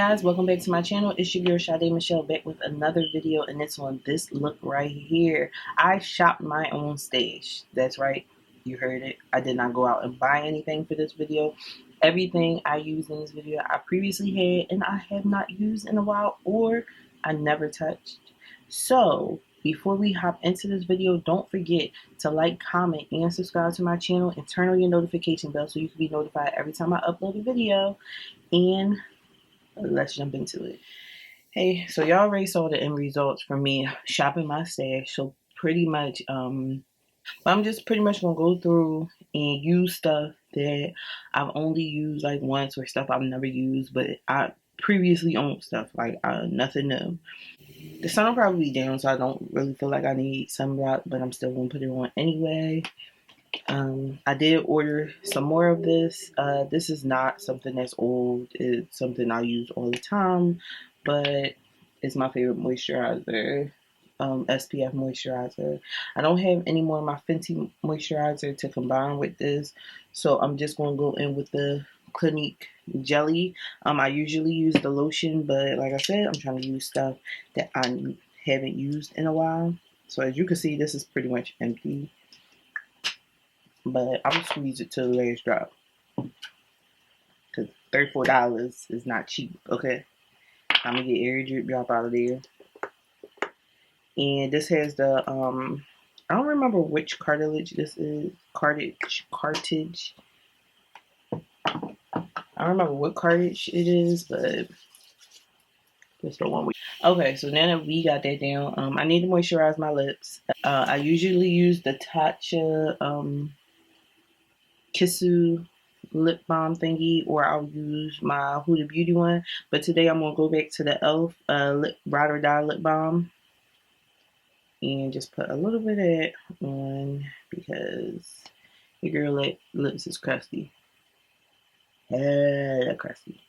guys, welcome back to my channel. It's your girl Sade Mechelle back with another video, and it's on this look right here. I shopped my own stash. That's right, you heard it. I did not go out and buy anything for this video. Everything I used in this video I previously had and I have not used in a while, or I never touched. So before we hop into this video, don't forget to like, comment, and subscribe to my channel, and turn on your notification bell so you can be notified every time I upload a video. And let's jump into it. Hey, so y'all already saw the end results from me shopping my stash. So pretty much, I'm just pretty much gonna go through and use stuff that I've only used like once, or stuff I've never used, but I previously owned stuff, like nothing new. The sun will probably be down, so I don't really feel like I need sunblock, but I'm still gonna put it on anyway. I did order some more of this. This is not something that's old. It's something I use all the time, but it's my favorite moisturizer, SPF moisturizer. I don't have any more of my Fenty moisturizer to combine with this, so I'm just going to go in with the Clinique Jelly. I usually use the lotion, but like I said, I'm trying to use stuff that I haven't used in a while. So as you can see, this is pretty much empty. But I'll squeeze it to the last drop, because $34 is not cheap, okay? I'm going to get every drip drop out of there. And this has the, I don't remember which cartilage this is. Cartilage. I don't remember what cartilage it is, but it's the one we... Okay, so now that we got that down, I need to moisturize my lips. I usually use the Tatcha, Kissu lip balm thingy, or I'll use my Huda Beauty one, but today I'm gonna go back to the e.l.f. Ride or Die lip balm and just put a little bit of that on, because your girl lips is crusty, crusty.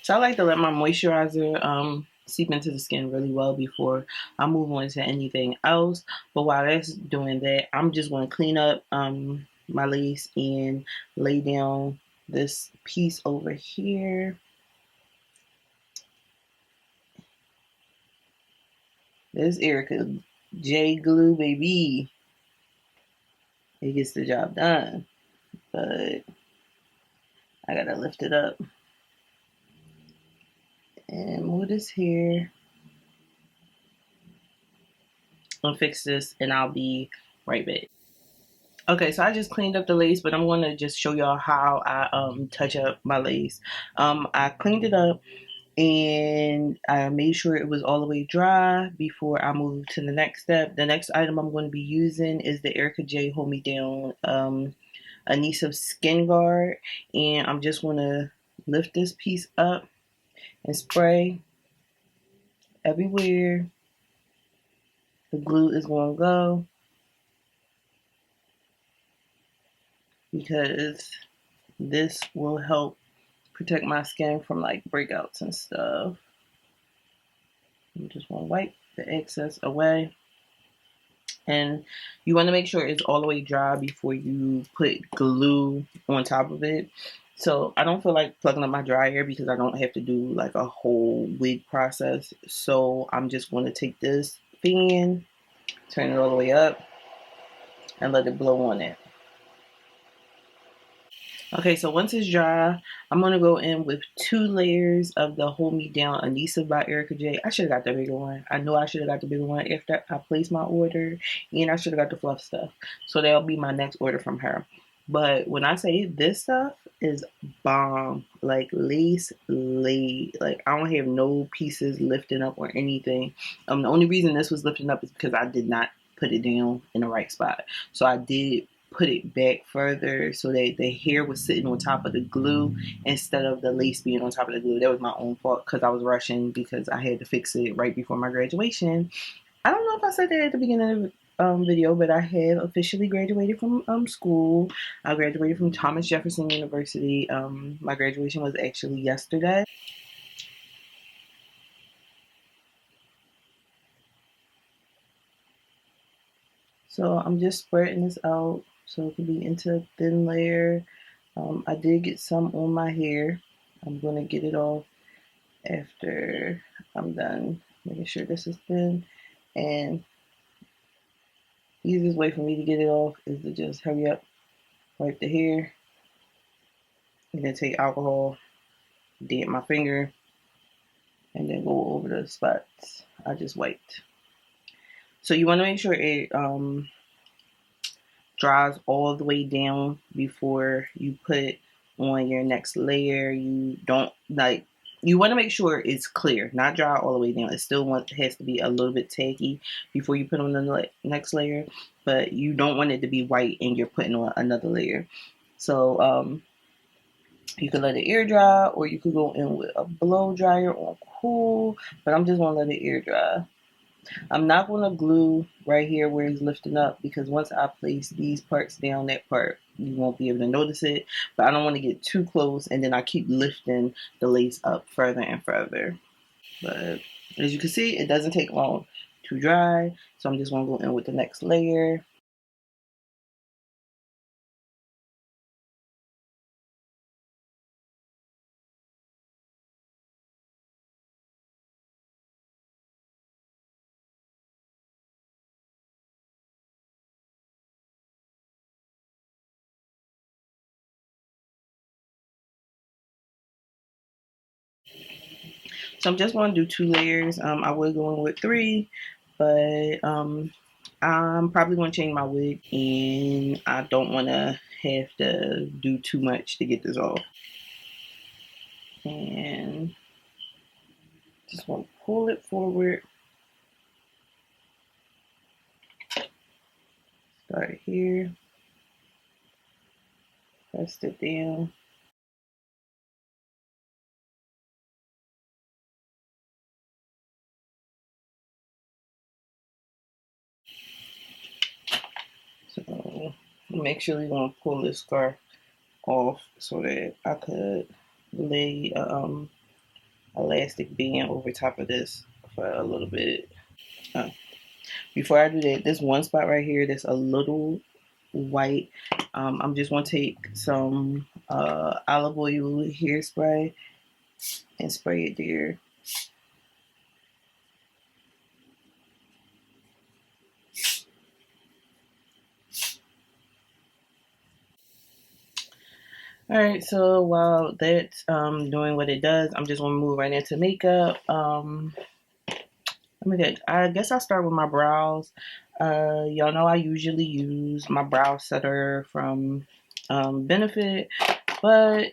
So I like to let my moisturizer seep into the skin really well before I move on to anything else. But while that's doing that, I'm just going to clean up my lace and lay down this piece over here. This Erica J glue, baby. It gets the job done, but I gotta lift it up and move this here and fix this, and I'll be right back. Okay, so I just cleaned up the lace, but I'm going to just show y'all how I touch up my lace. I cleaned it up and I made sure it was all the way dry before I moved to the next step. The next item I'm going to be using is the Erica J Hold Me Down Adhesive Skin Guard, and I'm just going to lift this piece up and spray everywhere the glue is going to go, because this will help protect my skin from like breakouts and stuff. You just want to wipe the excess away, and you want to make sure it's all the way dry before you put glue on top of it. So I don't feel like plugging up my dryer because I don't have to do like a whole wig process. So I'm just going to take this fan, turn it all the way up, and let it blow on it. Okay, so once it's dry, I'm going to go in with 2 layers of the Hold Me Down Adhesive by Erica J. I should have got the bigger one. I know I should have got the bigger one after I placed my order, and I should have got the fluff stuff. So that'll be my next order from her. But when I say this stuff is bomb, like lace laid, like I don't have no pieces lifting up or anything. The only reason this was lifting up is because I did not put it down in the right spot. So I did put it back further so that the hair was sitting on top of the glue instead of the lace being on top of the glue. That was my own fault because I was rushing because I had to fix it right before my graduation. I don't know if I said that at the beginning of the video, but I have officially graduated from school. I graduated from Thomas Jefferson University. My graduation was actually yesterday. So I'm just spreading this out so it can be into a thin layer. I did get some on my hair. I'm going to get it off after I'm done making sure this is thin. And the easiest way for me to get it off is to just hurry up, wipe the hair, and then take alcohol, dip my finger, and then go over the spots I just wiped. So you want to make sure it dries all the way down before you put on your next layer. You don't you want to make sure it's clear, not dry all the way down. It still has to be a little bit tacky before you put on the next layer, but you don't want it to be white and you're putting on another layer. So you can let it air dry, or you could go in with a blow dryer on cool, but I'm just going to let it air dry. I'm not going to glue right here where it's lifting up, because once I place these parts down, that part, you won't be able to notice it. But I don't want to get too close, and then I keep lifting the lace up further and further. But as you can see, it doesn't take long to dry, so I'm just going to go in with the next layer. So I'm just going to do 2 layers. I would go in with 3, but I'm probably going to change my wig, and I don't want to have to do too much to get this off. And just want to pull it forward. Start here. Press it down. So make sure you're going to pull this scarf off so that I could lay elastic band over top of this for a little bit. Before I do that, this one spot right here that's a little white, I'm just going to take some olive oil hairspray and spray it there. Alright, so while that's doing what it does, I'm just going to move right into makeup. I guess I'll start with my brows. Y'all know I usually use my brow setter from Benefit, but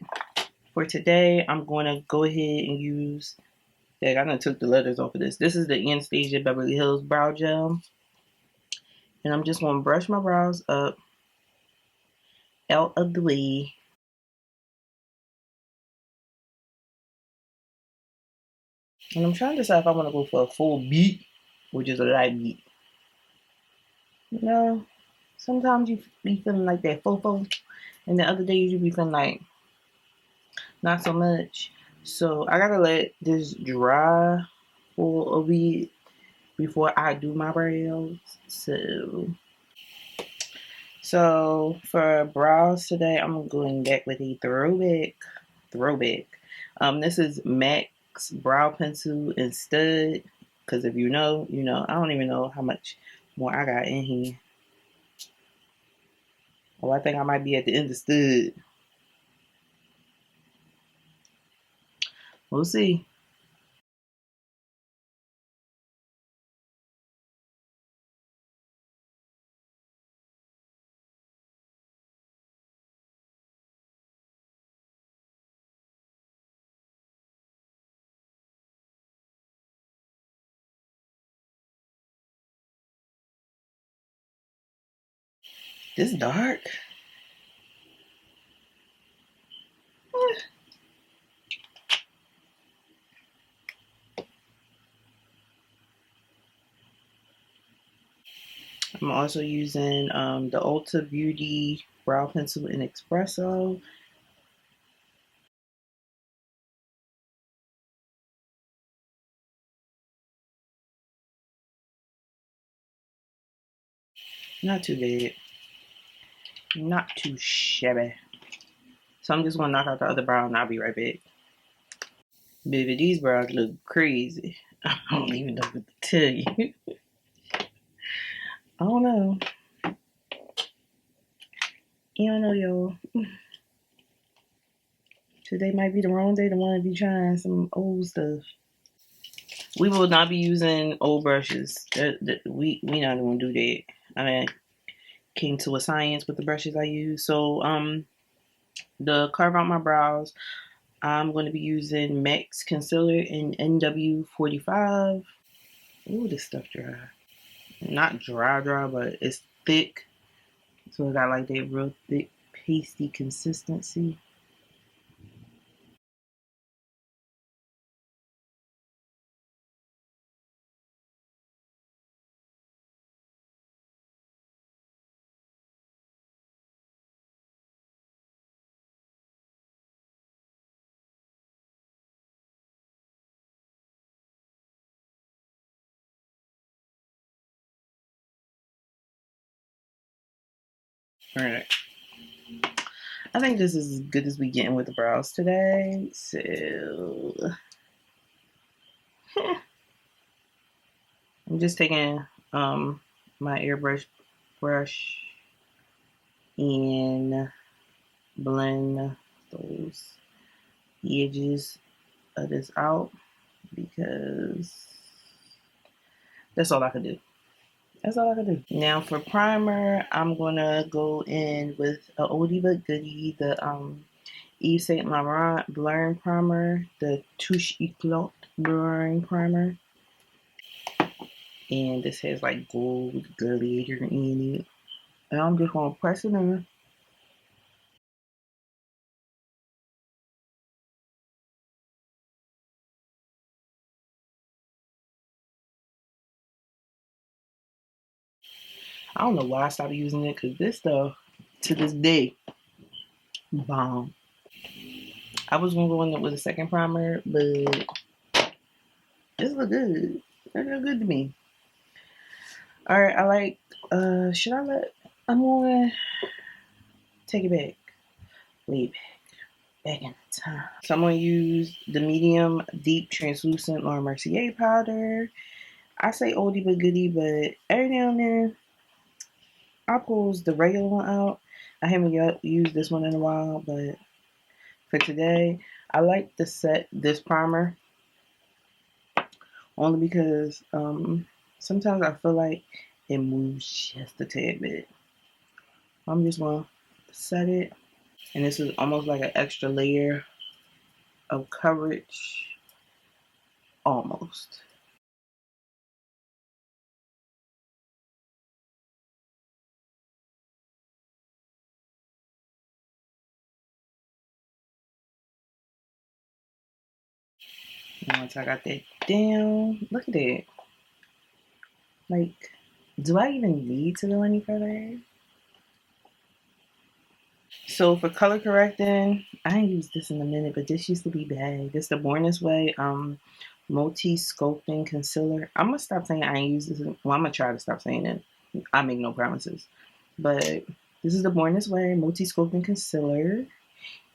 for today, I'm going to go ahead and use, I done took the letters off of this. This is the Anastasia Beverly Hills Brow Gel. And I'm just going to brush my brows up, out of the way. And I'm trying to decide if I want to go for a full beat or just a light beat. You know, sometimes you be feeling like that fofo, and the other days you be feeling like not so much. So I gotta let this dry for a bit before I do my brows. So for brows today, I'm going back with a throwback. This is MAC's brow pencil and stud. Because if you know, you know. I don't even know how much more I got in here. Oh, I think I might be at the end of stud. We'll see. This dark. I'm also using the Ulta Beauty brow pencil in espresso. Not too bad. Not too shabby. So I'm just gonna knock out the other brow and I'll be right back. Baby, these brows look crazy. I don't even know what to tell you. I don't know. You don't know, y'all. Today might be the wrong day to want to be trying some old stuff. We will not be using old brushes. We not gonna do that. I mean, came to a science with the brushes I use. So to carve out my brows, I'm going to be using MAC's concealer in NW45. Ooh, this stuff dry. Not dry, but it's thick. So it got like that real thick, pasty consistency. Alright. I think this is as good as we getting with the brows today. So I'm just taking my airbrush brush and blend those edges of this out because that's all I could do. That's all I could do. Now for primer, I'm gonna go in with a oldie but goodie, the Yves Saint Laurent blurring primer, the Touche Eclat blurring primer. And this has like gold glitter in it. And I'm just gonna press it in. I don't know why I stopped using it because this stuff to this day bomb. I was gonna go in it with a second primer, but this look good. It look good to me. All right, I like. Should I let? I'm gonna take it back. Way back in the time. So I'm gonna use the medium deep translucent Laura Mercier powder. I say oldie but goodie, but every now and then I pulls the regular one out. I haven't used this one in a while, but for today, I like to set this primer only because sometimes I feel like it moves just a tad bit. I'm just gonna set it, and this is almost like an extra layer of coverage, almost. And once I got that down, look at that. Like, do I even need to go any further? So for color correcting, I ain't used this in a minute, but this used to be bad. This the Born This Way multi sculpting concealer. I'm gonna stop saying I ain't used this. Well, I'm gonna try to stop saying it. I make no promises, but this is the Born This Way multi sculpting concealer,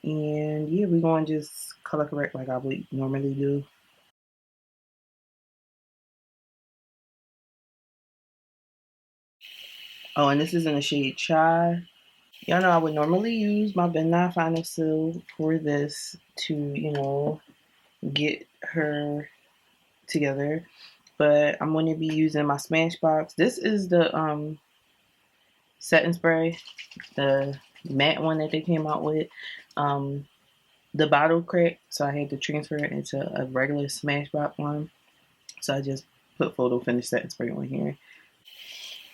and yeah, we're gonna just color correct like I would normally do. Oh, and this is in the shade Chai. Y'all know I would normally use my Ben Nye Final Seal for this to, get her together. But I'm going to be using my Smashbox. This is the setting spray, the matte one that they came out with. Um, the bottle cracked, so I had to transfer it into a regular Smashbox one. So I just put photo finish setting spray on here.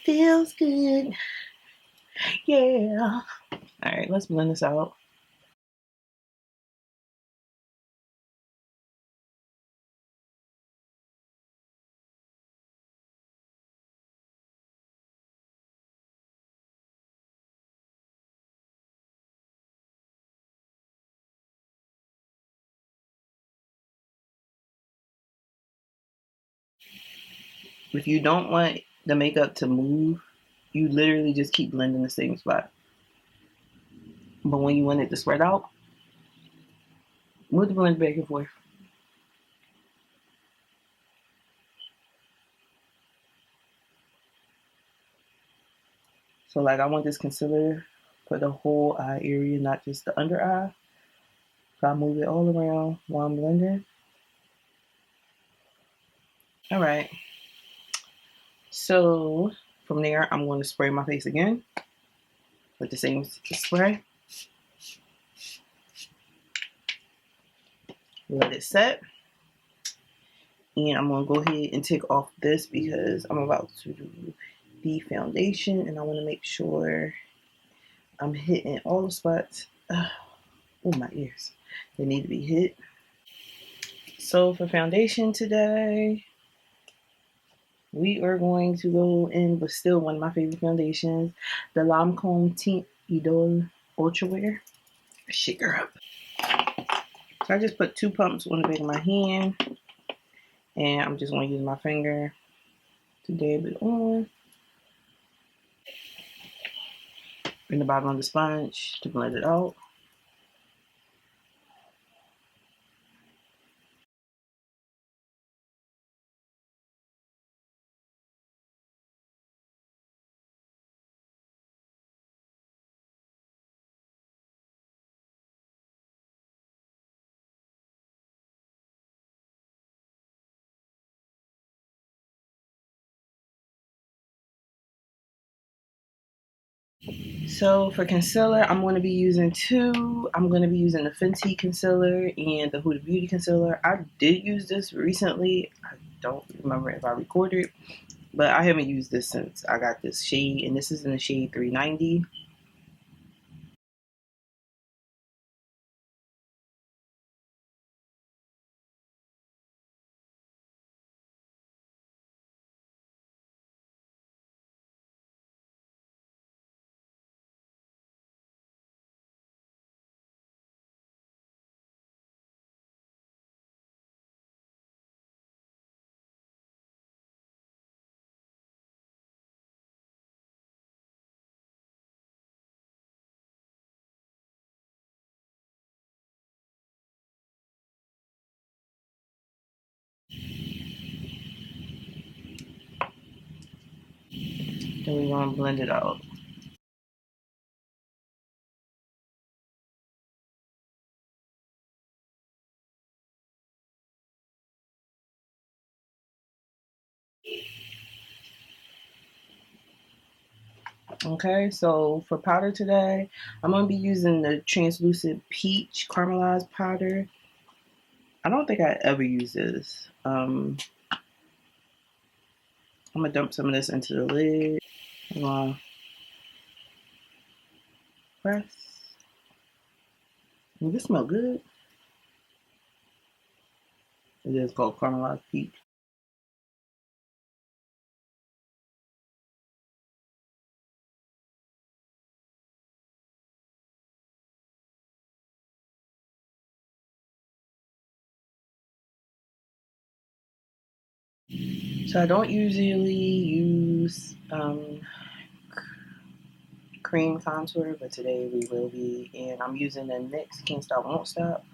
Feels good. Yeah. All right, let's blend this out. If you don't want the makeup to move, you literally just keep blending the same spot. But when you want it to spread out, move the blend back and forth. So like I want this concealer for the whole eye area, not just the under eye. So I move it all around while I'm blending. All right. So from there, I'm going to spray my face again with the same spray. Let it set. And I'm going to go ahead and take off this because I'm about to do the foundation. And I want to make sure I'm hitting all the spots. Oh, my ears. They need to be hit. So for foundation today, we are going to go in with still one of my favorite foundations, the Lancome Teint Idole Ultra Wear. Shake her up. So I just put 2 pumps on the back of my hand, and I'm just going to use my finger to dab it on, in the bottom of the sponge to blend it out. So for concealer, I'm going to be using 2. I'm going to be using the Fenty concealer and the Huda Beauty concealer. I did use this recently. I don't remember if I recorded, but I haven't used this since I got this shade, and this is in the shade 390. Then we're going to blend it out. Okay, so for powder today, I'm going to be using the translucent peach caramelized powder. I don't think I ever use this. I'm going to dump some of this into the lid. I'm going to press. Does this smell good? It is called caramelized peach. So I don't usually use cream contour, but today we will be. And I'm using the NYX Can't Stop Won't Stop.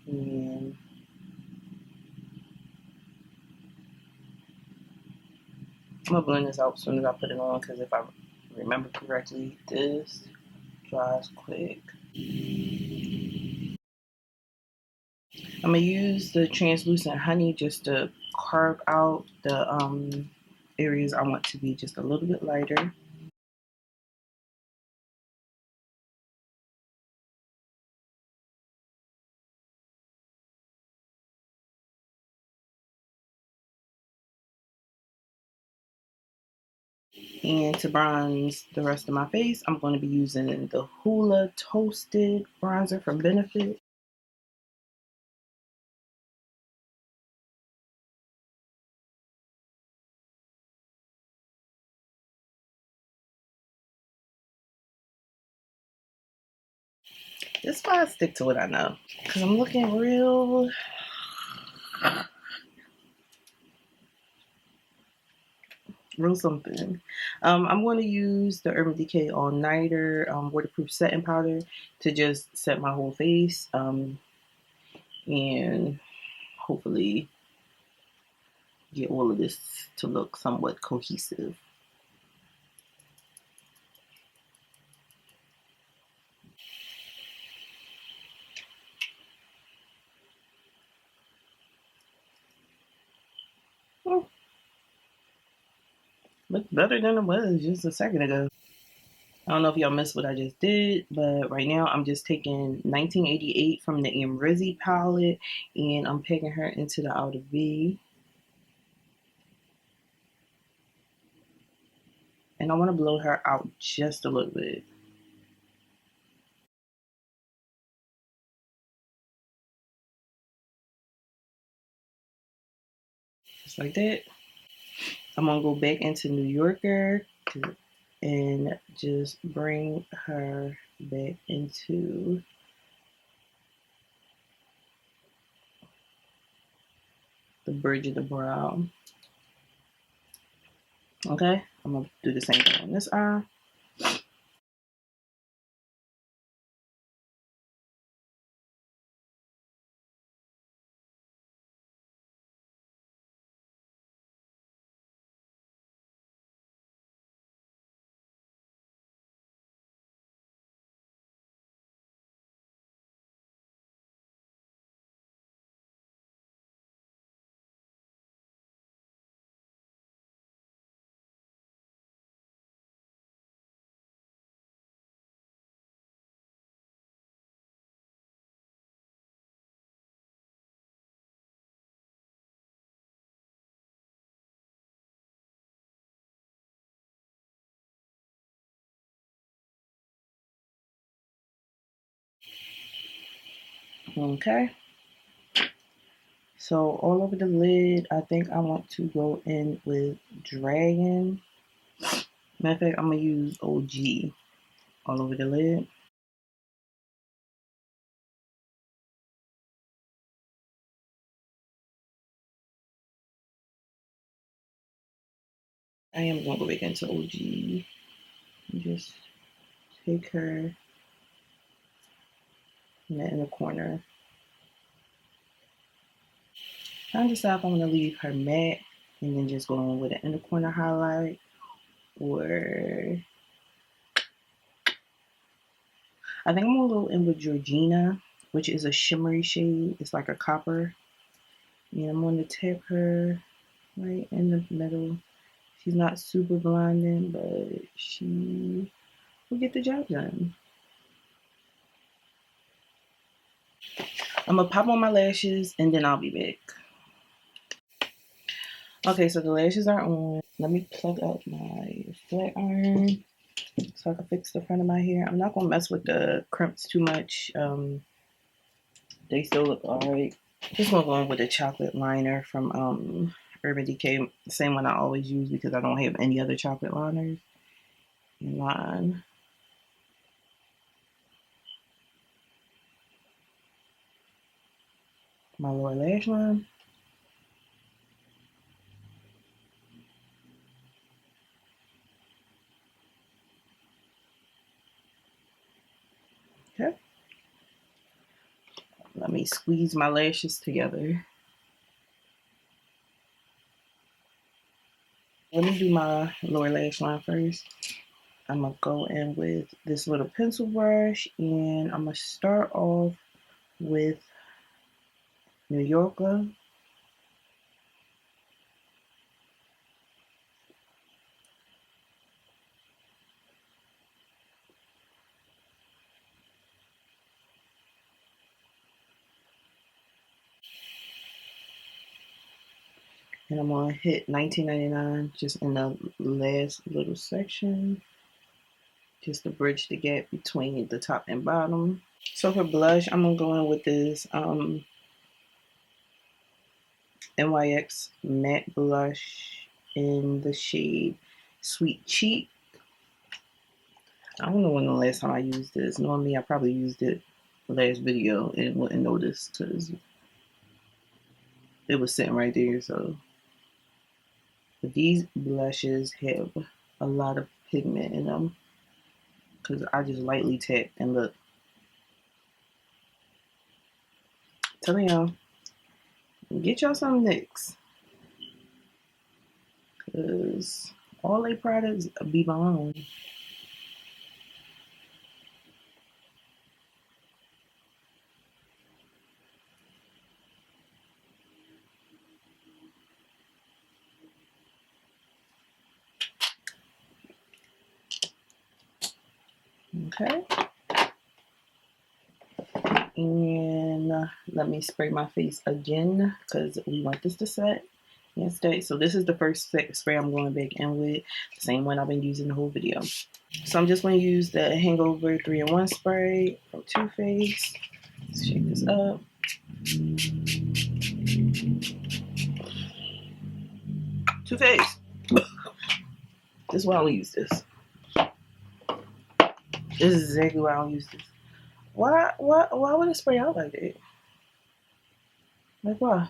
And I'm going to blend this out as soon as I put it on, because if I remember correctly, this dries quick. I'm going to use the translucent honey just to carve out the areas I want to be just a little bit lighter. And to bronze the rest of my face, I'm going to be using the Hoola Toasted Bronzer from Benefit. This is why I stick to what I know, because I'm looking real something. I'm going to use the Urban Decay All Nighter waterproof setting powder to just set my whole face and hopefully get all of this to look somewhat cohesive. Looks better than it was just a second ago. I don't know if y'all missed what I just did, but right now I'm just taking 1988 from the Amrizzi palette and I'm picking her into the outer V. And I want to blow her out just a little bit. Just like that. I'm going to go back into New Yorker and just bring her back into the bridge of the brow. Okay, I'm going to do the same thing on this eye. Okay. So all over the lid, I think I want to go in with Dragon. Matter of fact, I'm going to use OG all over the lid. I am going to go back into OG and just take her in the corner. Trying to decide if I want to leave her matte and then just go in with an inner corner highlight, or I think I'm going to go in with Georgina, which is a shimmery shade. It's like a copper. And I'm going to tap her right in the middle. She's not super blinding, but she will get the job done. I'm going to pop on my lashes and then I'll be back. Okay, so the lashes are on. Let me plug out my flat iron so I can fix the front of my hair. I'm not going to mess with the crimps too much. They still look alright. Just going to go in with a chocolate liner from Urban Decay. The same one I always use because I don't have any other chocolate liners. Line my lower lash line. Okay. Let me squeeze my lashes together. Let me do my lower lash line first. I'm going to go in with this little pencil brush and I'm going to start off with New Yorker. And I'm going to hit 1999 just in the last little section, just to bridge the gap between the top and bottom. So for blush, I'm going to go in with this NYX matte blush in the shade Sweet Cheek. I don't know when the last time I used this. Normally, I probably used it the last video and wouldn't notice because it was sitting right there. So, but these blushes have a lot of pigment in them because I just lightly tap and look. Tell y'all, get y'all some NYX because all they products be bomb. Okay. And let me spray my face again because we want this to set and stay. So this is the first spray I'm going back in with, the same one I've been using the whole video. So I'm just going to use the Hangover 3-in-1 spray from Too Faced. Let's shake this up. Too Faced. This is why I don't use this. This is exactly why I don't use this. Why would it spray out like that? Like why?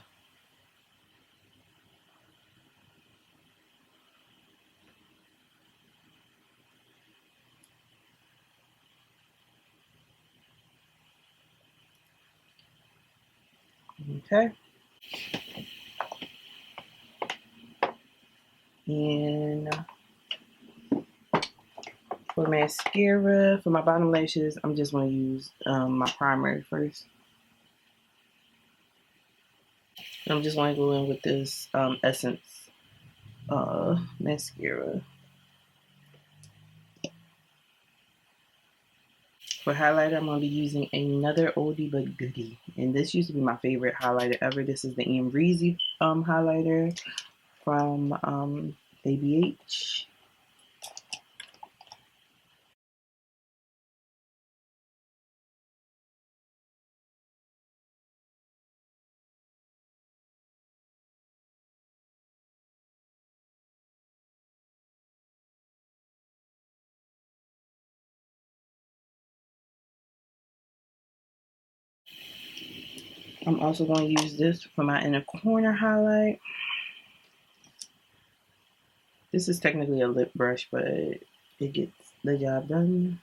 Okay. And for mascara, for my bottom lashes, I'm just going to use my primer first. I'm just going to go in with this Essence mascara. For highlighter, I'm going to be using another oldie but goodie. And this used to be my favorite highlighter ever. This is the Amrezy highlighter from ABH. I'm also going to use this for my inner corner highlight. This is technically a lip brush, but it gets the job done.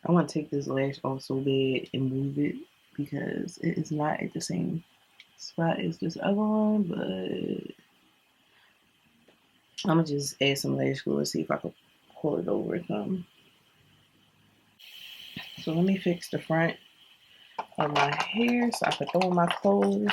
I want to take this lash off so bad and move it because it is not at the same spot as this other one, but I'm going to just add some lash glue and see if I can pull it over some. So let me fix the front of my hair so I can throw in my clothes.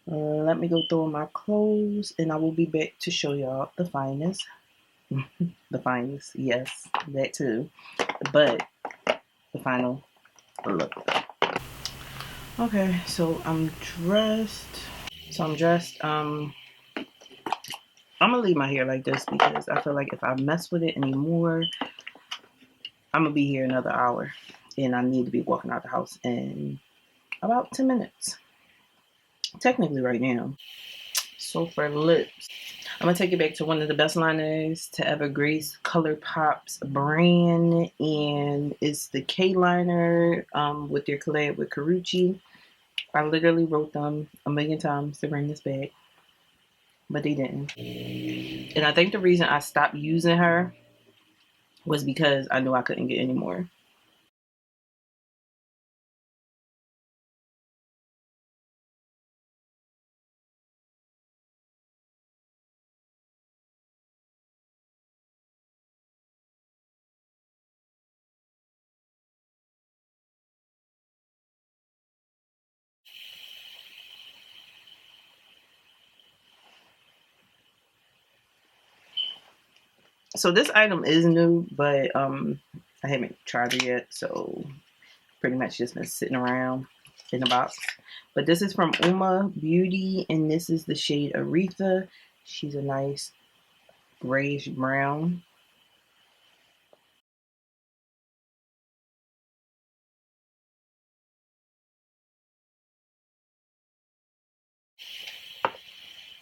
Let me go through my clothes and I will be back to show y'all the finest. The finest, yes, that too. But the final look. Okay, so I'm dressed. I'm gonna leave my hair like this because I feel like if I mess with it anymore, I'm gonna be here another hour and I need to be walking out the house in about 10 minutes. Technically right now. So for lips, I'm gonna take it back to one of the best liners to ever grace ColourPop's brand, and it's the K liner with their collab with Karrueche. I literally wrote them a million times to bring this back, but they didn't. And I think the reason I stopped using her was because I knew I couldn't get any more. So this item is new, but I haven't tried it yet, so pretty much just been sitting around. in the box. But this is from Uma Beauty, and this is the shade Aretha. She's a nice grayish brown.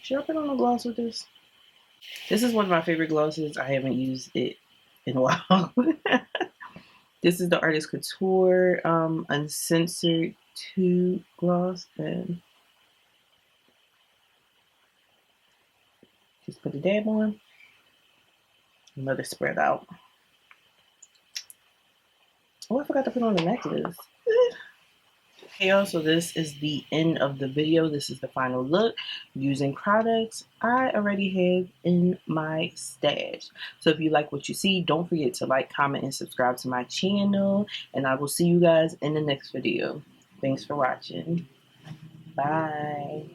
Should I put on a gloss with this? This is one of my favorite glosses. I haven't used it in a while. This is the Artist Couture Uncensored 2 gloss, and just put a dab on and let it spread out. Oh, I forgot to put on the necklace. Hey y'all, so this is the end of the video. This is the final look using products I already have in my stash. So if you like what you see, don't forget to like, comment, and subscribe to my channel. And I will see you guys in the next video. Thanks for watching. Bye.